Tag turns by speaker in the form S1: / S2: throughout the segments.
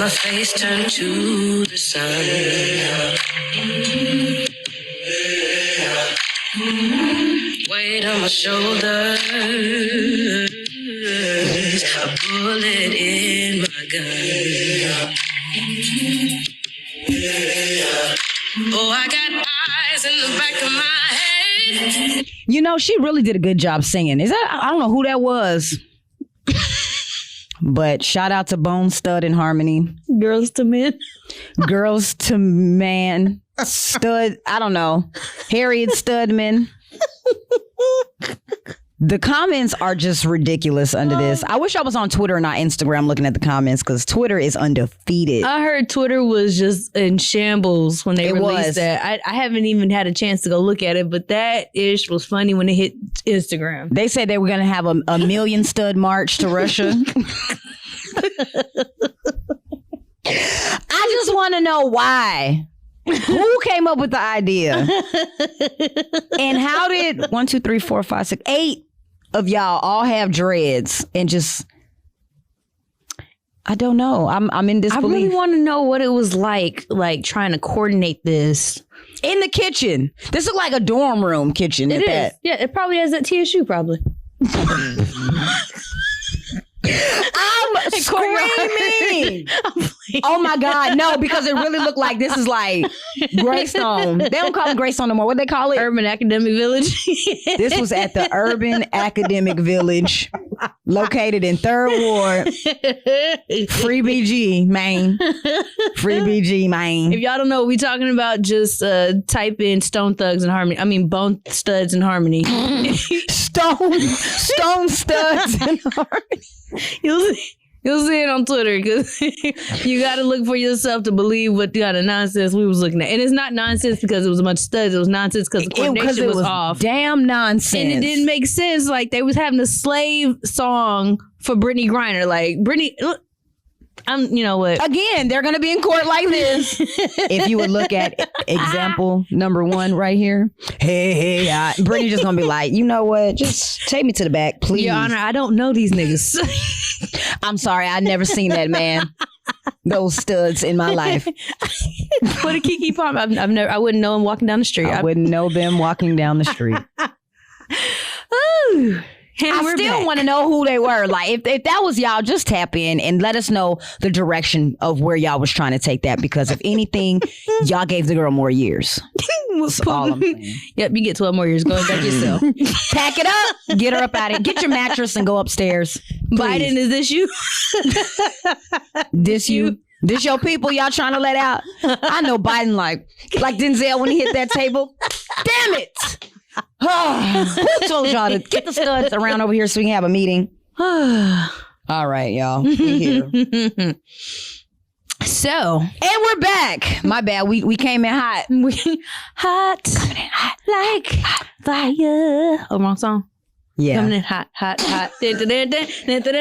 S1: my face turned to the sun. Weight on my shoulders, a bullet in my gun. Oh, I got eyes in the back of my head.
S2: You know, she really did a good job singing. I don't know who that was. But shout out to Bone Stud in Harmony.
S3: Girls to Men.
S2: Girls to Man. Stud, I don't know. Harriet Studman. The comments are just ridiculous under this. I wish I was on Twitter and not Instagram looking at the comments because Twitter is undefeated.
S3: I heard Twitter was just in shambles when they released that. I haven't even had a chance to go look at it, but that ish was funny when it hit Instagram.
S2: They said they were going to have a million stud march to Russia. I just want to know why. Who came up with the idea? And how did 1, 2, 3, 4, 5, 6, 8 of y'all all have dreads and just, I don't know. I'm in disbelief.
S3: I really want to know what it was like trying to coordinate this.
S2: In the kitchen. This looked like a dorm room kitchen.
S3: It is. Yeah, it probably has at TSU probably.
S2: I'm screaming. Oh my God, no, because it really looked like this is like Greystone. They don't call it Greystone no more. What they call it?
S3: Urban Academic Village.
S2: This was at the Urban Academic Village, located in 3rd Ward. Free BG, Maine. Free BG, Maine.
S3: If y'all don't know what we're talking about, just type in Stone Thugs in Harmony. I mean, Bone Studs in Harmony.
S2: Stone Studs in Harmony.
S3: You'll see it on Twitter because you got to look for yourself to believe what kind of nonsense we was looking at. And it's not nonsense because it was a bunch of studs. It was nonsense because the coordination was off.
S2: Damn nonsense.
S3: And it didn't make sense. Like they was having a slave song for Brittany Griner. Like Brittany, you know what?
S2: Again, they're going to be in court like this. If you would look at example number 1 right here. Hey, Brittany just going to be like, you know what? Just take me to the back, please.
S3: Your Honor, I don't know these niggas.
S2: I'm sorry. I never seen that, man. Those studs in my life.
S3: What a Kiki Palmer. I wouldn't know him walking down the street.
S2: I wouldn't know them walking down the street.
S3: Ooh.
S2: I still want to know who they were. Like, if that was y'all, just tap in and let us know the direction of where y'all was trying to take that. Because if anything, y'all gave the girl more years. That's all I'm saying.
S3: Yep, you get 12 more years. Go back yourself.
S2: Pack it up. Get her up out of it. Get your mattress and go upstairs. Please.
S3: Biden, is this you?
S2: This you? This your people y'all trying to let out? I know Biden like Denzel when he hit that table. Damn it. Who told y'all to get the studs around over here so we can have a meeting? All right, y'all. We here.
S3: So,
S2: and we're back. My bad. We came in hot.
S3: Hot. Coming in hot. Like fire. Oh, wrong song.
S2: Yeah.
S3: Coming in hot. I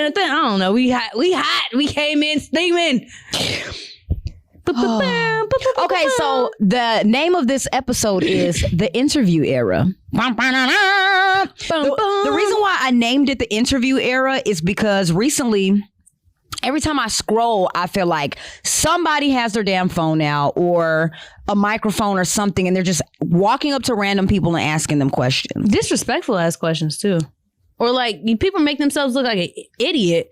S3: don't know. We hot. We came in steaming.
S2: Okay, so the name of this episode is The Interview Era. The reason why I named it The Interview Era is because recently, every time I scroll, I feel like somebody has their damn phone out or a microphone or something, and they're just walking up to random people and asking them questions.
S3: Disrespectful ass questions, too. Or like, people make themselves look like an idiot.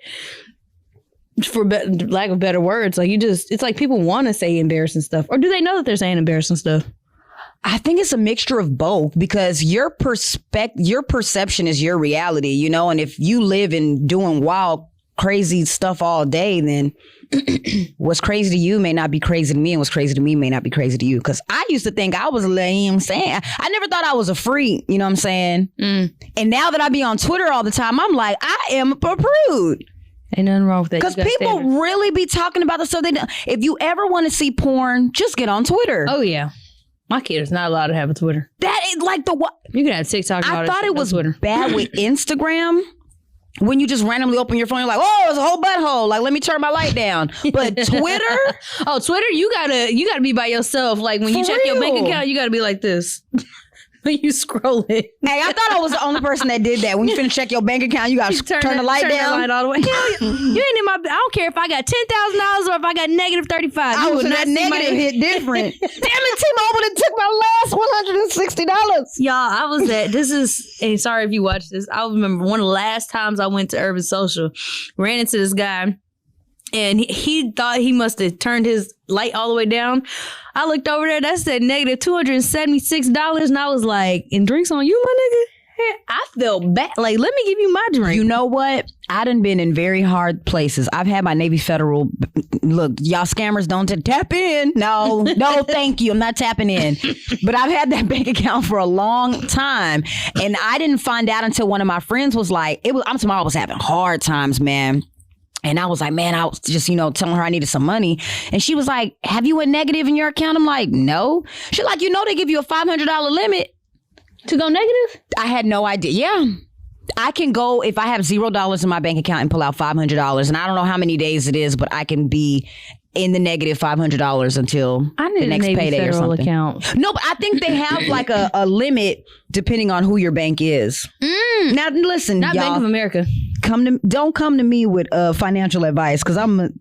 S3: For lack of better words, like it's like people want to say embarrassing stuff, or do they know that they're saying embarrassing stuff?
S2: I think it's a mixture of both because your perception is your reality, you know, and if you live in doing wild, crazy stuff all day, then what's crazy to you may not be crazy to me, and what's crazy to me may not be crazy to you. Because I used to think I was lame, saying I never thought I was a freak, you know what I'm saying? And now that I be on Twitter all the time, I'm like, I am a prude.
S3: Ain't nothing wrong with that.
S2: Because people really be talking about the stuff they do. If you ever want to see porn, just get on Twitter.
S3: Oh, yeah. My kid is not allowed to have a Twitter.
S2: That is like the what?
S3: You can have TikTok.
S2: I thought it was bad with Instagram. When you just randomly open your phone, you're like, oh, it's a whole butthole. Like, let me turn my light down. But Twitter?
S3: Oh, Twitter, you gotta be by yourself. Like, when you check your bank account, you gotta be like this. when you scroll it.
S2: Hey, I thought I was the only person that did that. When you finna check your bank account, you gotta turn the light down.
S3: The light all the way. Hell, you ain't in my. I don't care if I got $10,000 or if I got negative 35.
S2: I was that negative hit different. Damn it, T-Mobile done took my last $160.
S3: Y'all, I was at. This is. And sorry if you watched this. I remember one of the last times I went to Urban Social, ran into this guy. And he thought he must have turned his light all the way down. I looked over there. That said negative $276. And I was like, and drinks on you, my nigga? I felt bad. Like, let me give you my drink.
S2: You know what? I done been in very hard places. I've had my Navy Federal. Look, y'all scammers don't tap in. No, thank you. I'm not tapping in. But I've had that bank account for a long time. And I didn't find out until one of my friends was like, I was having hard times, man. And I was like, man, I was just, telling her I needed some money. And she was like, have you went negative in your account? I'm like, no. She's like, they give you a $500 limit.
S3: To go negative?
S2: I had no idea. Yeah. I can go if I have $0 in my bank account and pull out $500. And I don't know how many days it is, but I can be in the negative $500 until the next payday or something.
S3: Account.
S2: No, but I think they have like a limit depending on who your bank is. Now listen,
S3: not
S2: y'all,
S3: Bank of America.
S2: Don't come to me with financial advice because don't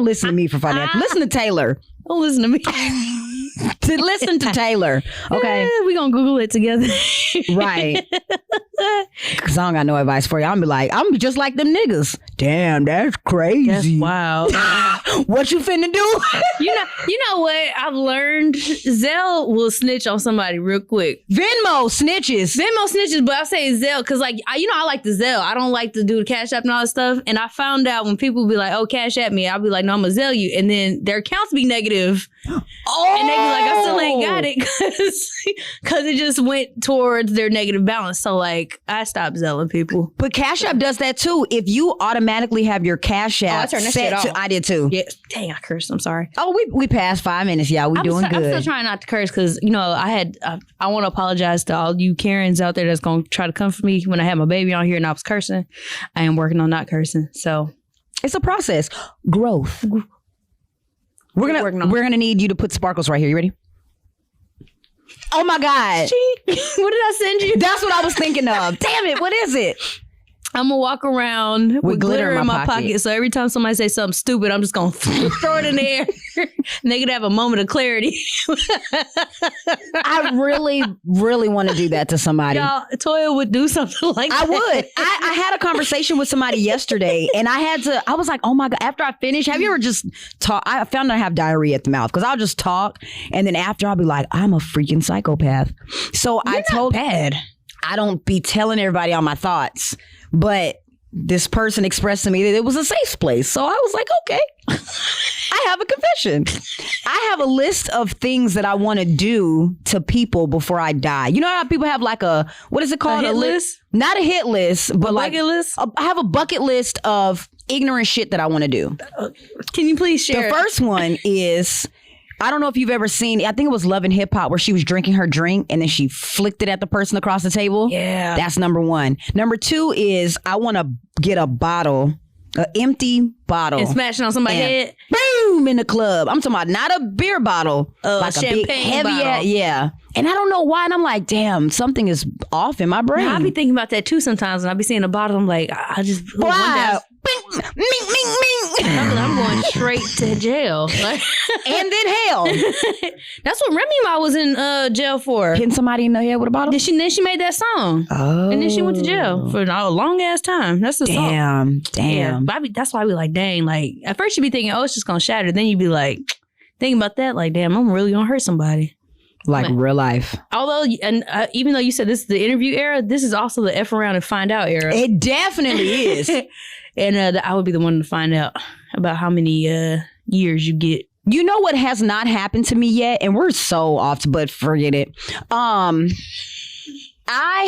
S2: listen to me for financial. Listen to Taylor.
S3: Don't listen to me.
S2: Listen to Taylor. Okay,
S3: we gonna Google it together.
S2: Right. Cause I don't got no advice for you. I'm just like them niggas. Damn, that's crazy.
S3: That's wild.
S2: What you finna do?
S3: You know what I've learned? Zelle will snitch on somebody real quick.
S2: Venmo snitches,
S3: but I say Zelle because I like the Zelle. I don't like to do the Cash App and all that stuff. And I found out when people be like, "Oh, Cash App me," I'll be like, "No, I'm gonna Zelle you," and then their accounts be negative. Oh, and they be like, "I still ain't got it," because it just went towards their negative balance. So I stopped Zelling people.
S2: But Cash App does that too. If you automatically have your Cash App
S3: I turned that shit off.
S2: I did too.
S3: Yeah. Dang, I cursed. I'm sorry.
S2: Oh, we passed 5 minutes, y'all. We doing good.
S3: I'm still trying not to curse because I want to apologize to all you Karens out there that's gonna try to come for me when I had my baby on here and I was cursing. I am working on not cursing. So
S2: it's a process. Growth. We're gonna need you to put sparkles right here. You ready? Oh my God.
S3: What did I send you?
S2: That's what I was thinking of. Damn it. What is it?
S3: I'm gonna walk around with glitter in my pocket. So every time somebody says something stupid, I'm just gonna throw it in the air. And they could have a moment of clarity.
S2: I really, really want to do that to somebody.
S3: Y'all, Toya would do something like that.
S2: I would. I had a conversation with somebody yesterday and I was like, oh my God, after I finish, have you ever just talk? I found I have diarrhea at the mouth because I'll just talk. And then after I'll be like, I'm a freaking psychopath. So
S3: You're not bad.
S2: I don't be telling everybody all my thoughts, but this person expressed to me that it was a safe place. So I was like, okay, I have a confession. I have a list of things that I want to do to people before I die. You know how people have like what is it called?
S3: A hit list?
S2: Not a hit list, but like
S3: bucket list?
S2: I have a bucket list of ignorant shit that I want to do.
S3: Can you please share?
S2: The first one is, I don't know if you've ever seen, I think it was Love and Hip Hop where she was drinking her drink and then she flicked it at the person across the table.
S3: Yeah.
S2: That's number one. Number two is I want to get a bottle, an empty bottle.
S3: And smash it on somebody's head.
S2: Boom, in the club. I'm talking about not a beer bottle. Like a big, heavy bottle. Yeah. And I don't know why. And I'm like, damn, something is off in my brain.
S3: Now, I be thinking about that too sometimes. And I be seeing a bottle. I'm like, I just...
S2: Wow. Bing, ming, ming, ming.
S3: I'm going straight to jail.
S2: And then hell.
S3: That's what Remy Ma was in jail for.
S2: Hitting somebody in the head with a bottle?
S3: Then she made that song. Oh. And then she went to jail for a long ass time. That's the song.
S2: Damn.
S3: Yeah, but that's why I be like, dang. Like, at first you be thinking, oh, it's just going to shatter. Then you be like, thinking about that, like, damn, I'm really going to hurt somebody.
S2: Like real life.
S3: Although, and even though you said this is the interview era, this is also the F around and find out era.
S2: It definitely is.
S3: And I would be the one to find out about how many years you get.
S2: You know what has not happened to me yet? And we're so off, but forget it. I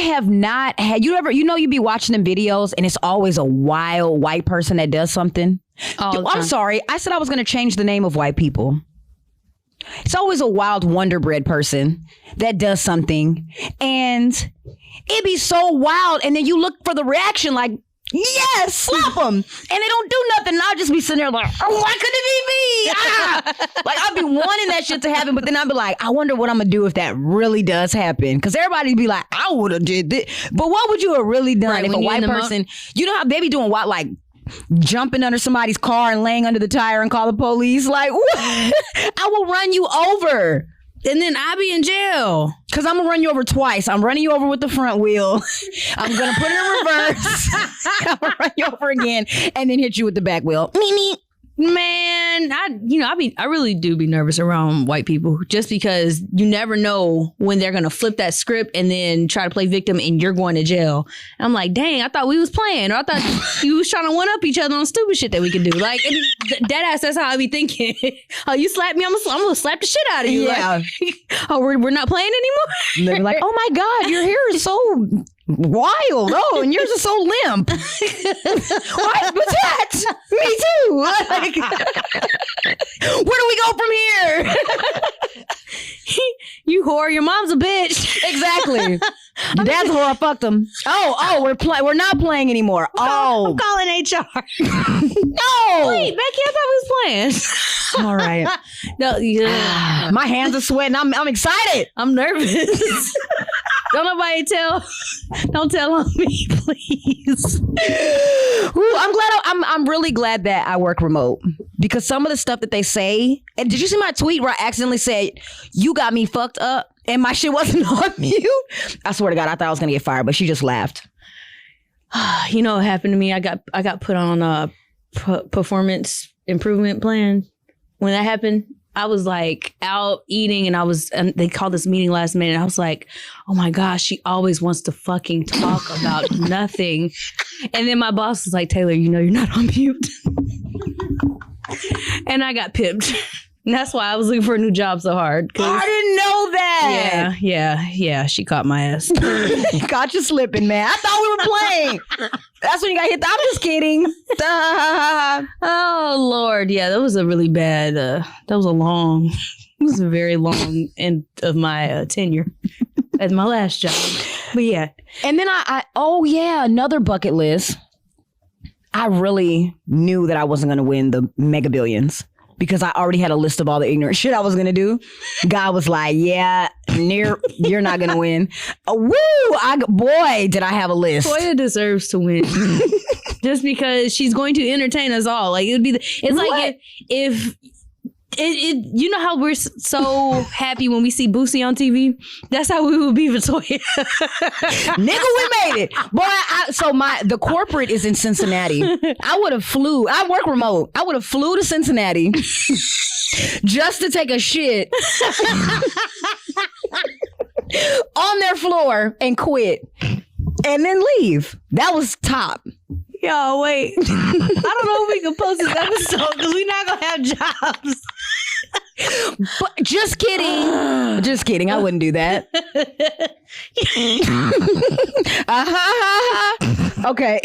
S2: have not had, you be watching them videos and it's always a wild white person that does something. I'm sorry. I said I was going to change the name of white people. It's always a wild Wonder Bread person that does something and it be so wild. And then you look for the reaction like, Yes, slap them. And they don't do nothing. And I'll just be sitting there like, oh, why couldn't it be me? Like, I'll be wanting that shit to happen, but then I'll be like, I wonder what I'm going to do if that really does happen. Because everybody be like, I would have did this. But what would you have really done if a white person, you know how they be doing what, like, jumping under somebody's car and laying under the tire and call the police? Like, what? I will run you over.
S3: And then I be in jail.
S2: Because I'm going to run you over twice. I'm running you over with the front wheel. I'm going to put it in reverse. I'm going to run you over again and then hit you with the back wheel. Me.
S3: Man, I really do be nervous around white people just because you never know when they're going to flip that script and then try to play victim and you're going to jail. And I'm like, dang, I thought we was playing, or I thought you was trying to one up each other on stupid shit that we could do. Like, deadass, that's how I be thinking. Oh, you slapped me, I'm going to slap the shit out of you.
S2: Yeah.
S3: Like, oh, we're not playing anymore?
S2: And they're like, oh my God, your hair is so wild. Oh, and yours is so limp. What was that? Me too. Like, where do we go from here?
S3: You whore, your mom's a bitch.
S2: Exactly. Dad's a whore, I fucked him. Oh, we're not playing anymore.
S3: I'm calling HR.
S2: No.
S3: Wait, Becky, I thought we was playing.
S2: All right.
S3: No, yeah.
S2: My hands are sweating. I'm excited.
S3: I'm nervous. Don't tell on me, please.
S2: Ooh, I'm really glad that I work remote, because some of the stuff that they say, and did you see my tweet where I accidentally said, you got me fucked up and my shit wasn't on mute? I swear to God, I thought I was going to get fired, but she just laughed.
S3: You know what happened to me? I got put on a performance improvement plan. When that happened, I was like out eating and they called this meeting last minute. And I was like, oh my gosh, she always wants to fucking talk about nothing. And then my boss was like, Taylor, you know you're not on mute. And I got pimped. And that's why I was looking for a new job so hard.
S2: I didn't know that.
S3: Yeah. She caught my ass.
S2: Caught you slipping, man. I thought we were playing. That's when you got hit. I'm just kidding.
S3: Oh, Lord. Yeah, that was a really bad, it was a very long end of my tenure at my last job. But yeah.
S2: And then another bucket list. I really knew that I wasn't going to win the Mega Billions, because I already had a list of all the ignorant shit I was going to do. God was like, yeah, you're not going to win. Boy, did I have a list.
S3: Toya deserves to win. Just because she's going to entertain us all. Like, it would be, it's what? Like if you know how we're so happy when we see Boosie on TV? That's how we would be for Toya.
S2: Nigga, we made it. Boy, the corporate is in Cincinnati. I work remote. I would have flew to Cincinnati just to take a shit on their floor and quit and then leave. That was top.
S3: Yo, wait. I don't know if we can post this episode because we're not going to have jobs.
S2: But just kidding. Just kidding. I wouldn't do that. Okay.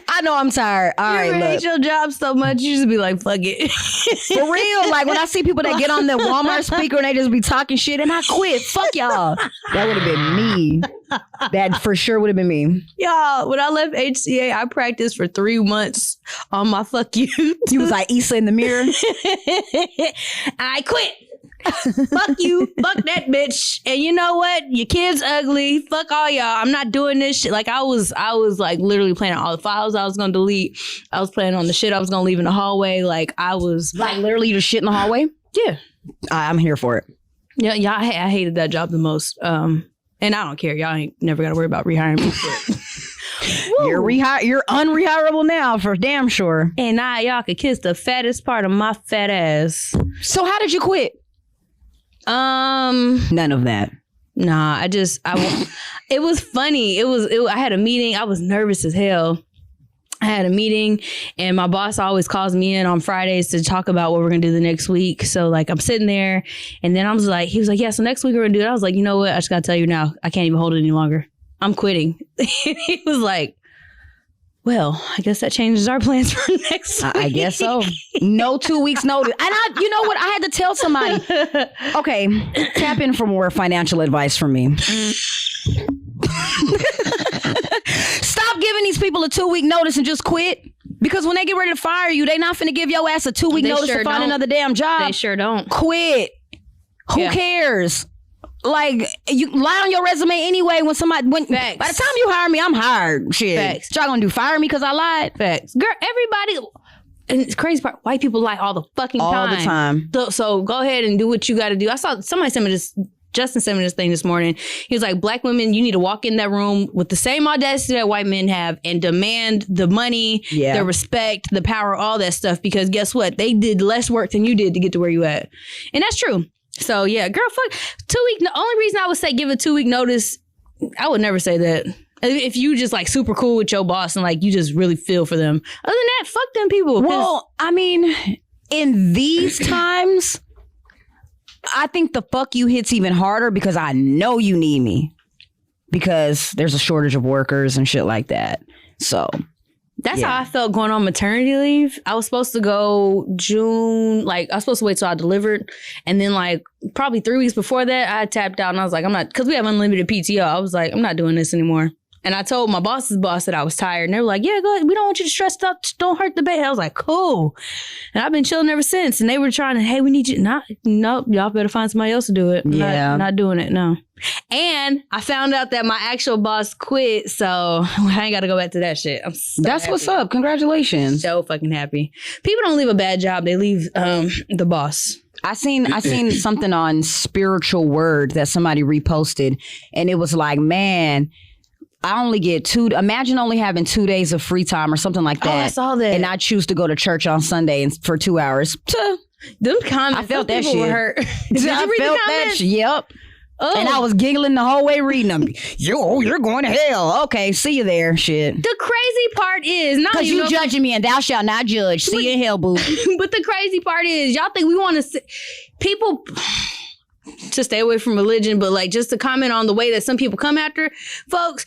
S2: I know I'm tired. All right,
S3: you hate your job so much, you just be like, fuck it.
S2: For real. Like, when I see people that get on the Walmart speaker and they just be talking shit and I quit. Fuck y'all. That would have been me. That for sure would have been me.
S3: Y'all, when I left HCA, I practiced for 3 months on my fuck you.
S2: You was like Issa in the mirror.
S3: I quit. Fuck you. Fuck that bitch. And you know what? Your kid's ugly. Fuck all y'all. I'm not doing this shit. Like, I was like literally planning all the files I was gonna delete. I was planning on the shit I was gonna leave in the hallway. Like, I was
S2: like literally just shit in the hallway.
S3: Yeah.
S2: I'm here for it.
S3: Yeah. I hated that job the most. And I don't care. Y'all ain't never got to worry about rehiring me.
S2: You're unrehirable now for damn sure.
S3: And now y'all could kiss the fattest part of my fat ass.
S2: So how did you quit? None of that.
S3: Nah, it was funny. I had a meeting. I was nervous as hell. I had a meeting and my boss always calls me in on Fridays to talk about what we're going to do the next week. So like, I'm sitting there and then he was like, yeah, so next week we're going to do it. I was like, you know what? I just got to tell you now, I can't even hold it any longer. I'm quitting. He was like, well, I guess that changes our plans for next week. I
S2: guess so. No 2 weeks notice. And you know what? I had to tell somebody. Okay, tap in for more financial advice from me. people a 2-week notice and just quit? Because when they get ready to fire you, they not finna give your ass a 2-week notice to find another damn job.
S3: They sure don't.
S2: Quit. Who cares? Like, you lie on your resume anyway when somebody... By the time you hire me, I'm hired. Shit. Facts. What y'all gonna do? Fire me because I lied? Facts.
S3: Girl, everybody... And it's crazy part, white people lie all the fucking time.
S2: All the time.
S3: So go ahead and do what you got to do. I saw somebody send me this... Justin sent me this thing this morning. He was like, black women, you need to walk in that room with the same audacity that white men have and demand the money, the respect, the power, all that stuff. Because guess what? They did less work than you did to get to where you at. And that's true. So yeah, girl, fuck. 2 week. The only reason I would say give a 2-week notice, I would never say that. If you just like super cool with your boss and like you just really feel for them. Other than that, fuck them people.
S2: Well, I mean, in these times... I think the fuck you hits even harder because I know you need me because there's a shortage of workers and shit like that. So
S3: that's how I felt going on maternity leave. I was supposed to go June, like I was supposed to wait till I delivered. And then like probably 3 weeks before that, I tapped out and I was like, I'm not, because we have unlimited PTO. I was like, I'm not doing this anymore. And I told my boss's boss that I was tired. And they were like, yeah, go ahead. We don't want you to stress out. Don't hurt the baby. I was like, cool. And I've been chilling ever since. And they were trying to, hey, we need you. Nope, y'all better find somebody else to do it. Not doing it, no. And I found out that my actual boss quit. So I ain't got to go back to that shit.
S2: That's happy. What's up. Congratulations.
S3: So fucking happy. People don't leave a bad job. They leave the boss.
S2: I seen something on Spiritual Word that somebody reposted. And it was like, man... I only get imagine only having 2 days of free time or something like that.
S3: Oh, I saw that.
S2: And I choose to go to church on Sunday for 2 hours.
S3: Them comments,
S2: I felt that shit.
S3: Were hurt. Did you read the comments?
S2: Yep. Oh. And I was giggling the whole way reading them. You're going to hell. Okay, see you there. Shit.
S3: The crazy part is...
S2: Because you judging me and thou shalt not judge. See you in hell, boo.
S3: But the crazy part is, y'all think we want to... People... to stay away from religion, but like just to comment on the way that some people come after folks...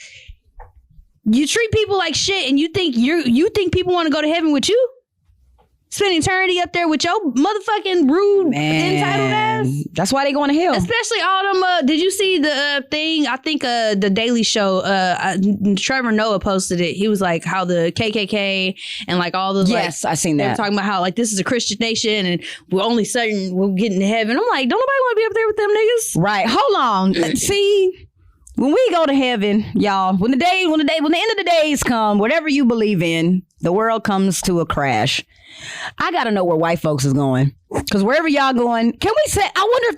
S3: You treat people like shit and you think people want to go to heaven with you? Spend eternity up there with your motherfucking rude, entitled ass?
S2: That's why they going to hell.
S3: Especially all them, did you see the thing? I think the Daily Show, Trevor Noah posted it. He was like how the KKK and like all those.
S2: Yes, I seen that.
S3: They were talking about how like this is a Christian nation and we're only certain we'll get into heaven. I'm like, don't nobody want to be up there with them niggas?
S2: Right. Hold on. See... When we go to heaven, y'all, when the end of the days come, whatever you believe in, the world comes to a crash. I gotta know where white folks is going. Because wherever y'all going, can we say, I wonder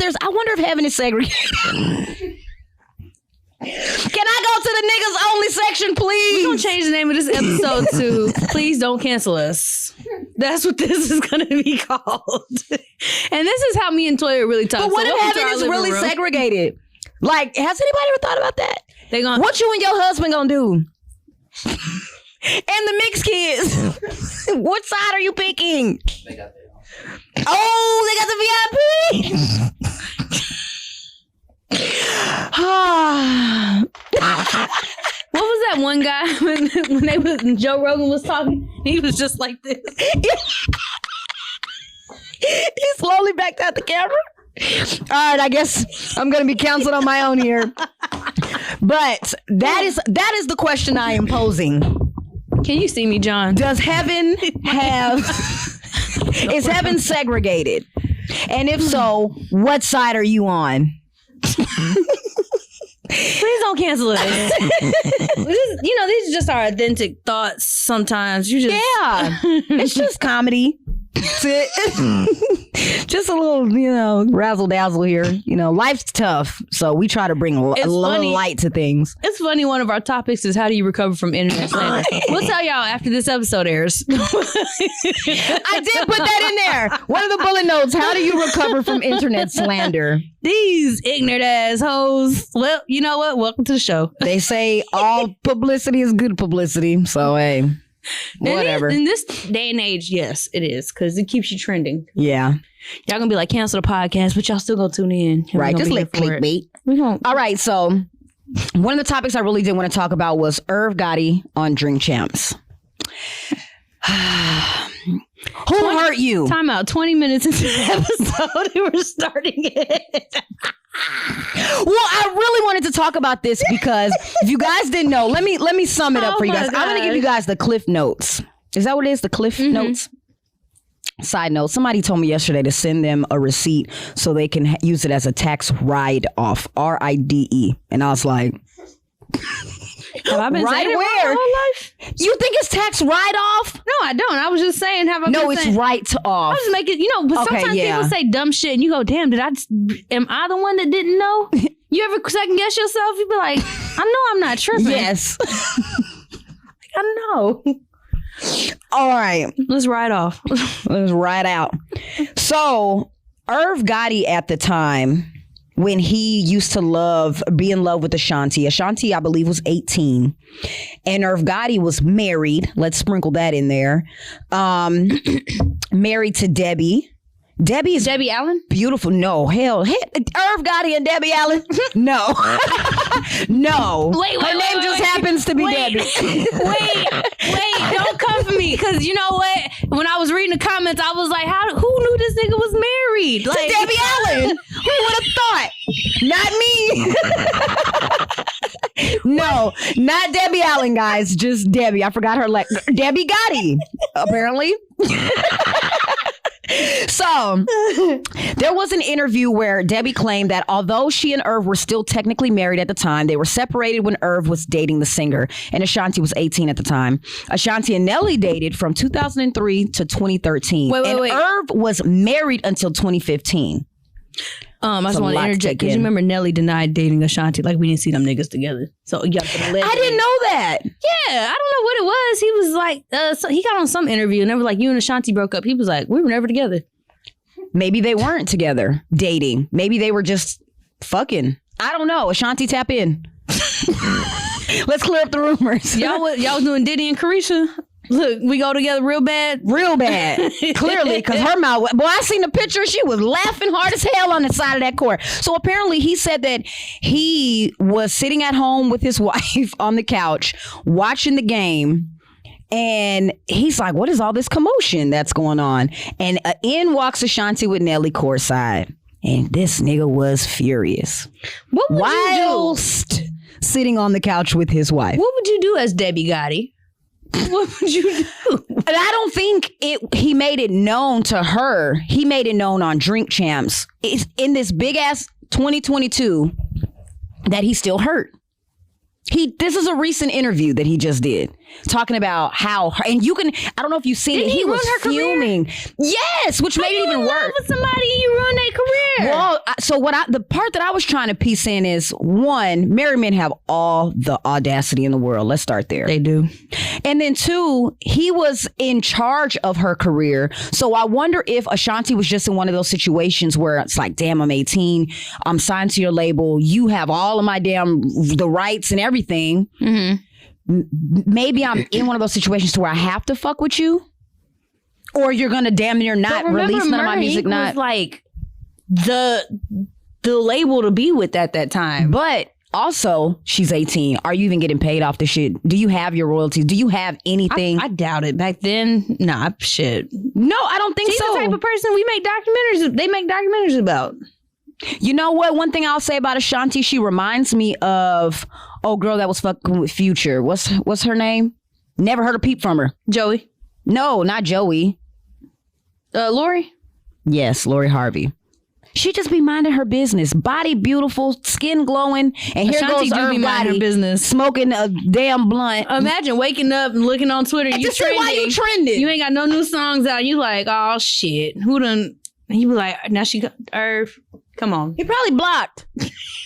S2: if heaven is segregated. Can I go to the niggas only section, please?
S3: We're gonna change the name of this episode to Please Don't Cancel Us. That's what this is gonna be called. And this is how me and Toya really talk.
S2: But what if heaven is really segregated? Like, has anybody ever thought about that? What you and your husband gonna do? And the mixed kids. What side are you picking? They got their own. Oh, they got the VIP.
S3: What was that one guy when Joe Rogan was talking? He was just like this.
S2: He slowly backed out the camera. All right, I guess I'm going to be counseled on my own here. But that is the question I am posing.
S3: Can you see me, John?
S2: Does heaven is heaven segregated? And if so, what side are you on?
S3: Please don't cancel it. These are just our authentic thoughts sometimes.
S2: It's just comedy. Just a little, razzle dazzle here. Life's tough, so we try to bring a little light to things.
S3: It's funny. One of our topics is how do you recover from internet slander? We'll tell y'all after this episode airs.
S2: I did put that in there. One of the bullet notes. How do you recover from internet slander?
S3: These ignorant assholes. Well, you know what? Welcome to the show.
S2: They say all publicity is good publicity. So hey. Whatever.
S3: In this day and age, yes, it is, because it keeps you trending.
S2: Yeah.
S3: Y'all gonna be like, cancel the podcast, but y'all still gonna tune in.
S2: Right. Just like clickbait. All right. So one of the topics I really did want to talk about was Irv Gotti on Drink Champs. Who hurt you?
S3: Time out. 20 minutes into the episode, we were starting it.
S2: Well, I really wanted to talk about this because if you guys didn't know, let me sum it up for you guys. I'm going to give you guys the Cliff Notes. Is that what it is? The Cliff Notes? Side note, somebody told me yesterday to send them a receipt so they can use it as a tax write-off, RIDE. And I was like,
S3: have I been
S2: right
S3: saying it
S2: where?
S3: my whole life?
S2: You think it's tax write-off?
S3: No, I don't. I was just saying, have I been
S2: No, it's
S3: saying,
S2: write-off.
S3: I was just making, but sometimes people say dumb shit and you go, damn, am I the one that didn't know? You ever second guess yourself? You be like, I know I'm not tripping.
S2: Yes.
S3: I know.
S2: All right.
S3: Let's ride off.
S2: Let's ride out. So, Irv Gotti at the time, when he used to be in love with Ashanti. Ashanti, I believe, was 18. And Irv Gotti was married. Let's sprinkle that in there. Married to Debbie. Debbie is
S3: Debbie Allen?
S2: Beautiful. No, hell. Irv Gotti and Debbie Allen? No. No.
S3: Wait,
S2: her name just happens to be Debbie.
S3: Wait, don't come for me. Because you know what? When I was reading the comments, I was like, who knew this nigga was married?
S2: Like, to Debbie Allen. Who would have thought? Not me. No, not Debbie Allen, guys. Just Debbie. I forgot her. Debbie Gotti, apparently. So, there was an interview where Debbie claimed that although she and Irv were still technically married at the time, they were separated when Irv was dating the singer, and Ashanti was 18 at the time. Ashanti and Nelly dated from 2003 to 2013. Wait. Irv was married until 2015.
S3: I just want to interject because you remember Nelly denied dating Ashanti, like we didn't see them niggas together. So you have to
S2: I didn't know that.
S3: Yeah, I don't know what it was. He was like, so he got on some interview and they were like, you and Ashanti broke up. He was like, we were never together.
S2: Maybe they weren't together dating. Maybe they were just fucking. I don't know. Ashanti, tap in. Let's clear up the rumors.
S3: Y'all was doing Diddy and Carisha. Look, we go together real bad.
S2: Real bad. Clearly, because her mouth... Boy, I seen the picture. She was laughing hard as hell on the side of that court. So apparently he said that he was sitting at home with his wife on the couch watching the game. And he's like, what is all this commotion that's going on? And in walks Ashanti with Nelly courtside. And this nigga was furious.
S3: What would
S2: Whilst
S3: you do?
S2: Sitting on the couch with his wife.
S3: What would you do as Debbie Gotti? What would you do?
S2: And I don't think he made it known to her. He made it known on Drink Champs. It's in this big ass 2022 that he's still hurt. This is a recent interview that he just did, talking about how, and you can, I don't know if you've seen it. He was fuming. Yes, which made it even worse.
S3: With somebody and you ruin their career.
S2: Well, so the part that I was trying to piece in is, one, married men have all the audacity in the world. Let's start there.
S3: They do.
S2: And then two, he was in charge of her career. So I wonder if Ashanti was just in one of those situations where it's like, damn, I'm 18. I'm signed to your label. You have all of my the rights and everything. Mm-hmm. Maybe I'm in one of those situations to where I have to fuck with you, or you're gonna damn near not release none of my music.
S3: Not was like the label to be with at that time.
S2: But also, she's 18. Are you even getting paid off the shit? Do you have your royalties? Do you have anything?
S3: I doubt it. Back then, nah, shit.
S2: No, I don't think
S3: She's
S2: so.
S3: the type of person they make documentaries about.
S2: You know what? One thing I'll say about Ashanti, she reminds me of girl that was fucking with Future. What's her name? Never heard a peep from her.
S3: Joey.
S2: No, not Joey.
S3: Lori?
S2: Yes, Lori Harvey. She just be minding her business. Body beautiful, skin glowing, and here
S3: Ashanti
S2: goes Irv Gotti
S3: her business,
S2: smoking a damn blunt.
S3: Imagine waking up and looking on Twitter.
S2: And you trending. Why you trending?
S3: You ain't got no new songs out. You like, oh shit, who done? He be like, now she got Irv. Come on.
S2: He probably blocked.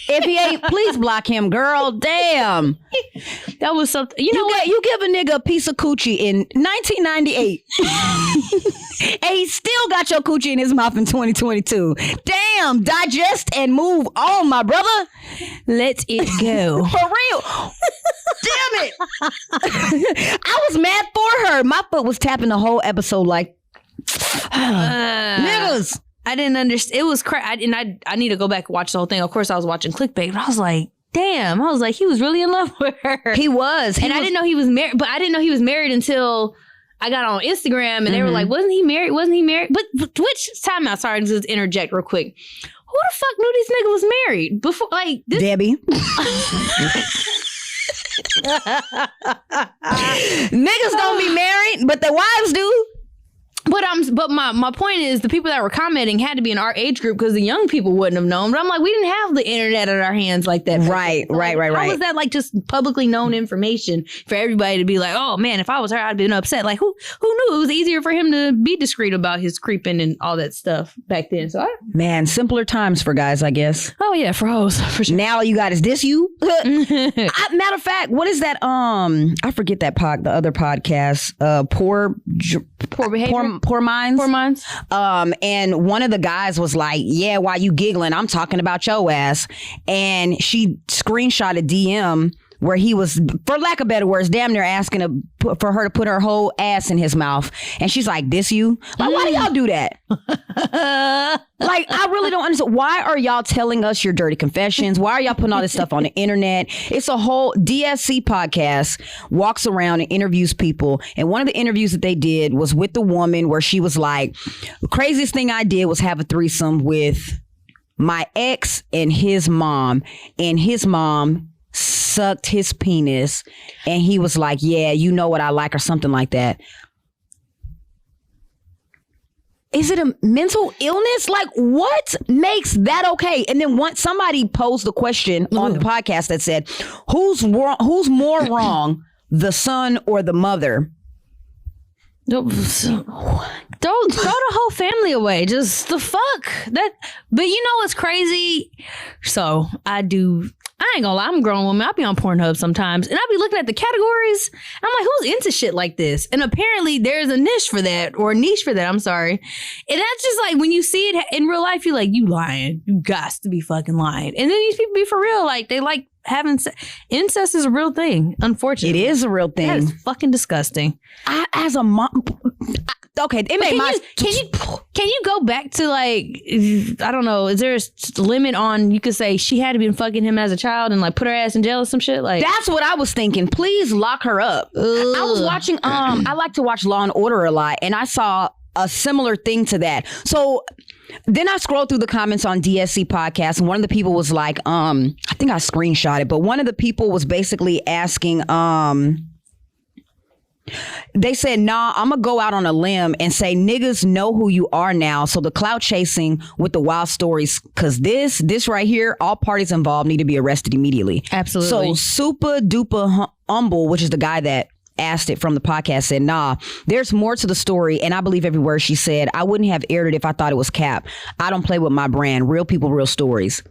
S2: If he ain't, please block him, girl. Damn.
S3: That was something. You know what?
S2: You give a nigga a piece of coochie in 1998. And he still got your coochie in his mouth in 2022. Damn. Digest and move on, my brother.
S3: Let it go.
S2: For real. Damn it. I was mad for her. My foot was tapping the whole episode like, niggas.
S3: I didn't understand. It was crazy. I need to go back and watch the whole thing. Of course, I was watching clickbait, but I was like, damn. I was like, he was really in love with her.
S2: He was.
S3: I didn't know he was married, but I didn't know he was married until I got on Instagram and they were like, wasn't he married? But which time out? Sorry, just interject real quick. Who the fuck knew this nigga was married before? Like this?
S2: Debbie. Niggas don't be married, but their wives do.
S3: But my point is the people that were commenting had to be in our age group because the young people wouldn't have known. But I'm like, we didn't have the internet at our hands like that.
S2: Right.
S3: How was that like just publicly known information for everybody to be like, oh man, if I was her, I'd been upset. Like who knew it was easier for him to be discreet about his creeping and all that stuff back then. So
S2: man, simpler times for guys, I guess.
S3: Oh yeah, for hoes, for sure.
S2: Now all you got is this you. Matter of fact, what is that? I forget that the other podcast. Poor behavior. Poor minds.
S3: Poor minds.
S2: And one of the guys was like, yeah, why you giggling? I'm talking about your ass. And she screenshot a DM where he was, for lack of better words, damn near asking for her to put her whole ass in his mouth. And she's like, this you? Like, why do y'all do that? Like, I really don't understand. Why are y'all telling us your dirty confessions? Why are y'all putting all this stuff on the internet? It's a whole DSC podcast walks around and interviews people. And one of the interviews that they did was with the woman where she was like, the craziest thing I did was have a threesome with my ex and his mom. And his mom sucked his penis and he was like, yeah, you know what I like or something like that. Is it a mental illness? Like, what makes that okay? And then once somebody posed the question on the podcast that said, who's more wrong, the son or the mother?
S3: Don't throw the whole family away. Just the fuck that. But you know what's crazy? So I ain't gonna lie, I'm a grown woman. I be on Pornhub sometimes and I be looking at the categories. I'm like, who's into shit like this? And apparently there's a niche for that, or a niche for that. I'm sorry. And that's just like when you see it in real life, you're like, you lying. You got to be fucking lying. And then these people be for real. Like they like having incest is a real thing. Unfortunately,
S2: it is a real thing.
S3: That is fucking disgusting.
S2: As a mom. Okay, it made my.
S3: Can you go back to like, I don't know, is there a limit on, you could say she had to be fucking him as a child and like put her ass in jail or some shit? Like
S2: that's what I was thinking. Please lock her up. Ugh. I was watching, I like to watch Law and Order a lot, and I saw a similar thing to that. So then I scrolled through the comments on DSC podcast, and one of the people was like, I think I screenshot it, but one of the people was basically asking, they said, nah, I'm gonna go out on a limb and say niggas know who you are now. So the clout chasing with the wild stories, because this right here, all parties involved need to be arrested immediately.
S3: Absolutely.
S2: So Super Duper Humble, which is the guy that asked it from the podcast, said, nah, there's more to the story. And I believe every word she said. I wouldn't have aired it if I thought it was cap. I don't play with my brand. Real people, real stories.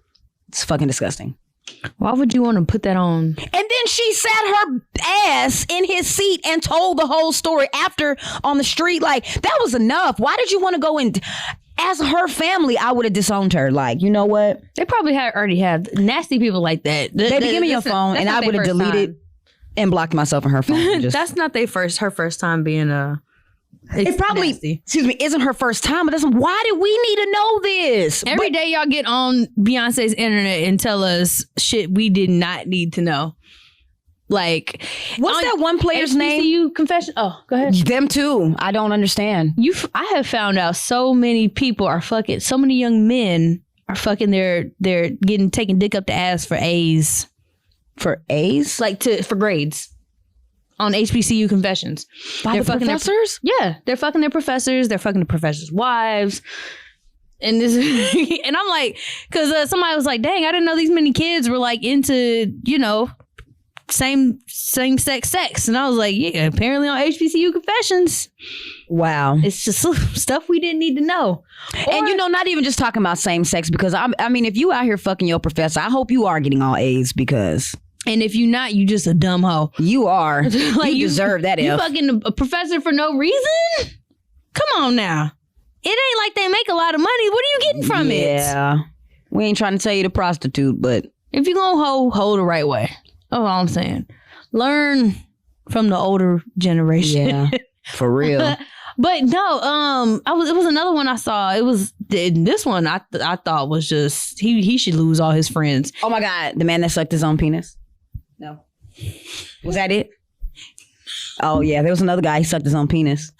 S2: It's fucking disgusting.
S3: Why would you want to put that on?
S2: And then she sat her ass in his seat and told the whole story after on the street. Like, that was enough. Why did you want to go and, as her family, I would have disowned her. Like, you know what?
S3: They probably already have nasty people like that.
S2: Baby, give me your phone and I would have deleted and blocked myself on her phone.
S3: That's not her first time being a...
S2: It probably, nasty. Excuse me, isn't her first time, but why did we need to know this?
S3: Every day y'all get on Beyonce's internet and tell us shit we did not need to know. Like,
S2: what's that one player's name?
S3: HBCU confession. Oh, go ahead.
S2: Them too. I don't understand.
S3: I have found out so many people are fucking, so many young men are fucking, they're getting taken dick up the ass for A's.
S2: For A's?
S3: Like for grades. On HBCU confessions.
S2: By the professors?
S3: They're fucking their professors. They're fucking the professors' wives. And this, and I'm like, because somebody was like, dang, I didn't know these many kids were like into, you know, same sex. And I was like, yeah, apparently on HBCU confessions.
S2: Wow.
S3: It's just stuff we didn't need to know.
S2: And you know, not even just talking about same sex, because I mean, if you out here fucking your professor, I hope you are getting all A's, because...
S3: And if you not, you just a dumb hoe.
S2: You are. Like, you deserve that.
S3: You fucking a professor for no reason? Come on now. It ain't like they make a lot of money. What are you getting from it?
S2: Yeah. We ain't trying to tell you to prostitute, but...
S3: If you gonna hoe the right way. That's all I'm saying. Learn from the older generation.
S2: Yeah, for real.
S3: But no, it was another one I saw. It was this one I thought was just, he should lose all his friends.
S2: Oh my God. The man that sucked his own penis? No. Was that it? Oh yeah, there was another guy. He sucked his own penis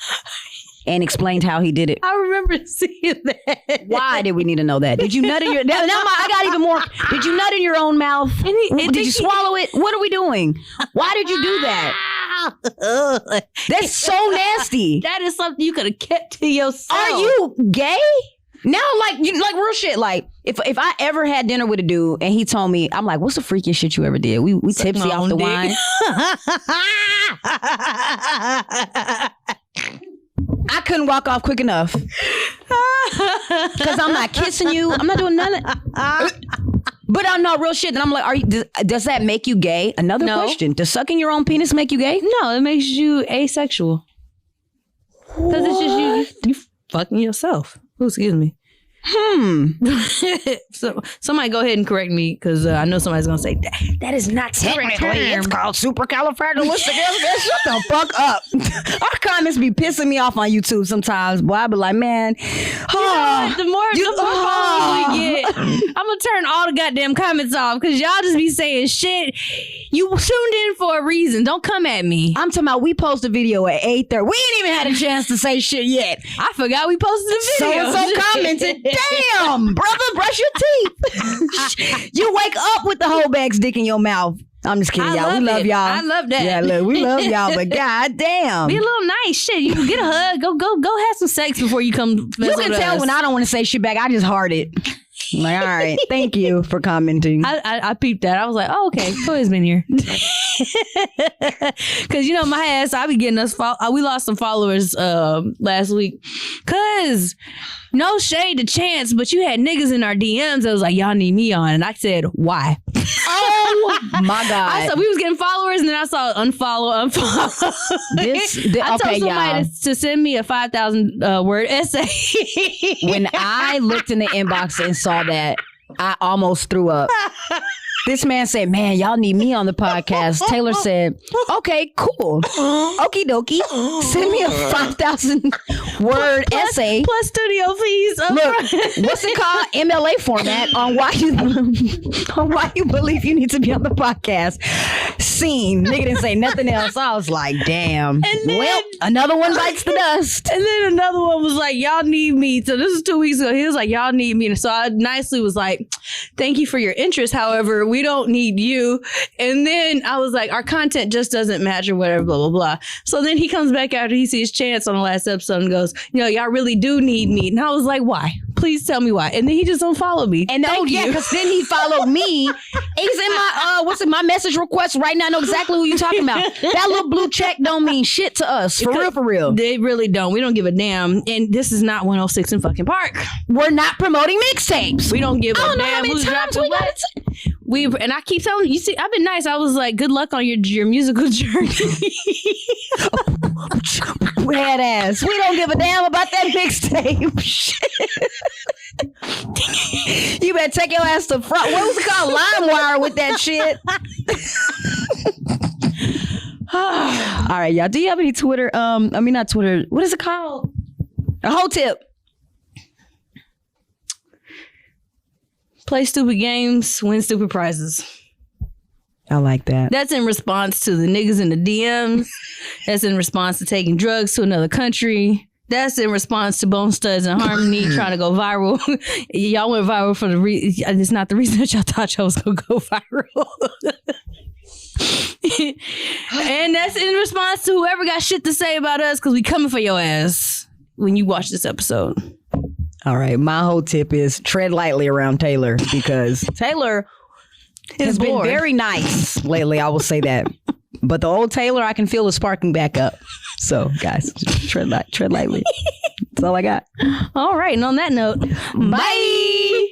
S2: and explained how he did it.
S3: I remember seeing that.
S2: Why did we need to know that? Did you nut in your? Now I got even more. Did you nut in your own mouth? Did you swallow it? What are we doing? Why did you do that? That's so nasty.
S3: That is something you could have kept to yourself.
S2: Are you gay? Now, like real shit. Like, if I ever had dinner with a dude and he told me, I'm like, what's the freakiest shit you ever did? We tipsy off the wine. I couldn't walk off quick enough because I'm not kissing you. I'm not doing nothing. But I'm not real shit. And I'm like, does that make you gay? Another question. Does sucking your own penis make you gay?
S3: No, it makes you asexual. Because it's just you fucking yourself. Oh, excuse me. So somebody go ahead and correct me because I know somebody's gonna say that is not technically.
S2: It's called supercalifragilisticexpialidocious. Shut the fuck up. Our comments be pissing me off on YouTube sometimes. Boy, I be like, man,
S3: the more followers we get, I'm gonna turn all the goddamn comments off because y'all just be saying shit. You tuned in for a reason. Don't come at me.
S2: I'm talking about we post a video at 8:30. We ain't even had a chance to say shit yet.
S3: I forgot we posted a video.
S2: So commented. Damn, brother, brush your teeth. You wake up with the whole bag's dick in your mouth. I'm just kidding, y'all. We love y'all.
S3: I love that.
S2: Yeah, look, we love y'all, but goddamn.
S3: Be a little nice. Shit, you can get a hug. Go have some sex before you come.
S2: You can tell when I don't want to say shit back. I just heart it. I'm like, all right, thank you for commenting.
S3: I peeped that. I was like, oh, okay, Toya's been here. Because, you know, my ass, I be getting us, we lost some followers last week. Because no shade to Chance, but you had niggas in our DMs that was like, y'all need me on. And I said, why?
S2: Oh my God.
S3: I saw we was getting followers and then I saw unfollow. I told somebody to send me a 5,000 word essay.
S2: When I looked in the inbox and saw that, I almost threw up. This man said, man, y'all need me on the podcast. Taylor said, okay, cool. Okie dokie. Send me a 5,000 word essay.
S3: Plus studio fees.
S2: Look, what's it called? MLA format on why you believe you need to be on the podcast. Scene. Nigga didn't say nothing else. I was like, damn. Well, another one bites the dust.
S3: And then another one was like, y'all need me. So this was 2 weeks ago. He was like, y'all need me. And so I nicely was like, thank you for your interest. However, we don't need you. And then I was like, our content just doesn't match or whatever, blah, blah, blah. So then he comes back after he sees Chance on the last episode and goes, you know, y'all really do need me. And I was like, why? Please tell me why. And then he just unfollowed me.
S2: And because then he followed me. He's in my message request right now. I know exactly who you're talking about. That little blue check don't mean shit to us. For real.
S3: They really don't. We don't give a damn. And this is not 106 in fucking Park.
S2: We're not promoting mixtapes.
S3: We don't give a damn who's dropping what. And I keep telling you, see, I've been nice. I was like, good luck on your musical journey.
S2: Head ass. We don't give a damn about that mixtape. Shit. You better take your ass to front. What was it called? LimeWire with that shit. All right, y'all. Do you have any Twitter? Not Twitter. What is it called? A HeauxTip.
S3: Play stupid games, win stupid prizes.
S2: I like that.
S3: That's in response to the niggas in the DMs. That's in response to taking drugs to another country. That's in response to Bone Studs and Harmony trying to go viral. Y'all went viral for it's not the reason that y'all thought y'all was going to go viral. And that's in response to whoever got shit to say about us because we coming for your ass when you watch this episode.
S2: All right, my whole tip is tread lightly around Taylor because Taylor has been very nice lately. I will say that, but the old Taylor I can feel is sparking back up. So, guys, just tread lightly. That's all I got.
S3: All right, and on that note, bye.